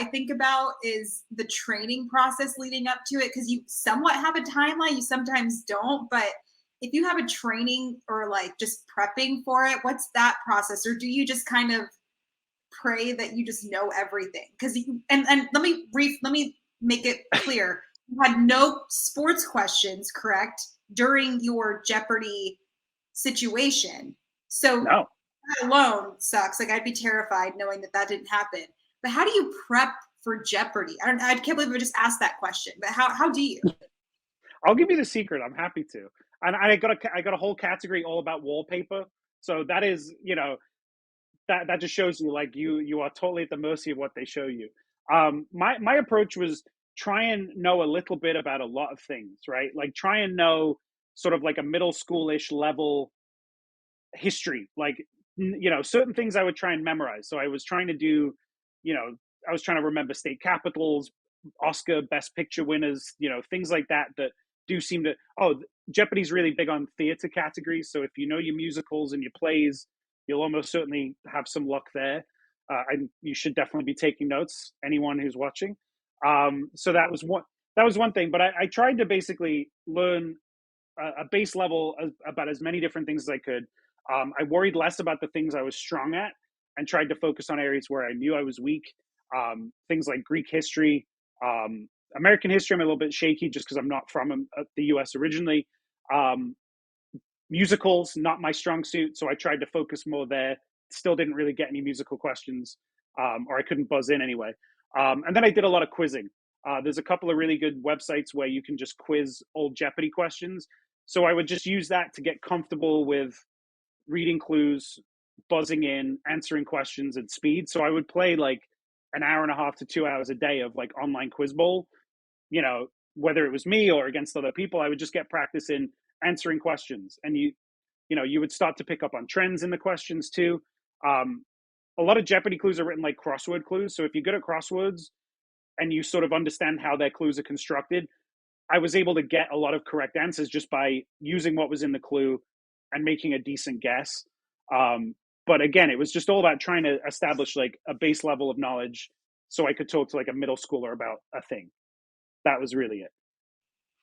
I think about is the training process leading up to it, because you somewhat have a timeline, you sometimes don't. But if you have a training or like just prepping for it, what's that process? Or do you just kind of pray that you just know everything? Because and let me make it clear. You had no sports questions, correct, during your Jeopardy situation. So No. that alone sucks. Like, I'd be terrified knowing that that didn't happen. But how do you prep for Jeopardy? I can't believe I just asked that question. But how do you? I'll give you the secret. I'm happy to. And I got a whole category all about wallpaper. So that is, that just shows you like you are totally at the mercy of what they show you. My approach was try and know a little bit about a lot of things, right? Like try and know sort of like a middle schoolish level history, like certain things I would try and memorize. So I was trying to do, you know, I was trying to remember state capitals, Oscar Best Picture winners, things like that that do seem to. Oh, Jeopardy's really big on theater categories. So if you know your musicals and your plays, you'll almost certainly have some luck there. And you should definitely be taking notes. Anyone who's watching. So that was one. That was one thing. But I tried to basically learn a base level about as many different things as I could. I worried less about the things I was strong at and tried to focus on areas where I knew I was weak. Things like Greek history, American history, I'm a little bit shaky just because I'm not from the US originally. Um, Musicals, not my strong suit. So I tried to focus more there. Still didn't really get any musical questions, or I couldn't buzz in anyway. And then I did a lot of quizzing. There's a couple of really good websites where you can just quiz old Jeopardy questions. So I would just use that to get comfortable with reading clues, buzzing in, answering questions at speed. So I would play like an hour and a half to 2 hours a day of like online quiz bowl, whether it was me or against other people. I would just get practice in answering questions. And you would start to pick up on trends in the questions too. A lot of Jeopardy clues are written like crossword clues. So if you're good at crosswords and you sort of understand how their clues are constructed, I was able to get a lot of correct answers just by using what was in the clue and making a decent guess. But again, it was just all about trying to establish like a base level of knowledge so I could talk to like a middle schooler about a thing. That was really it.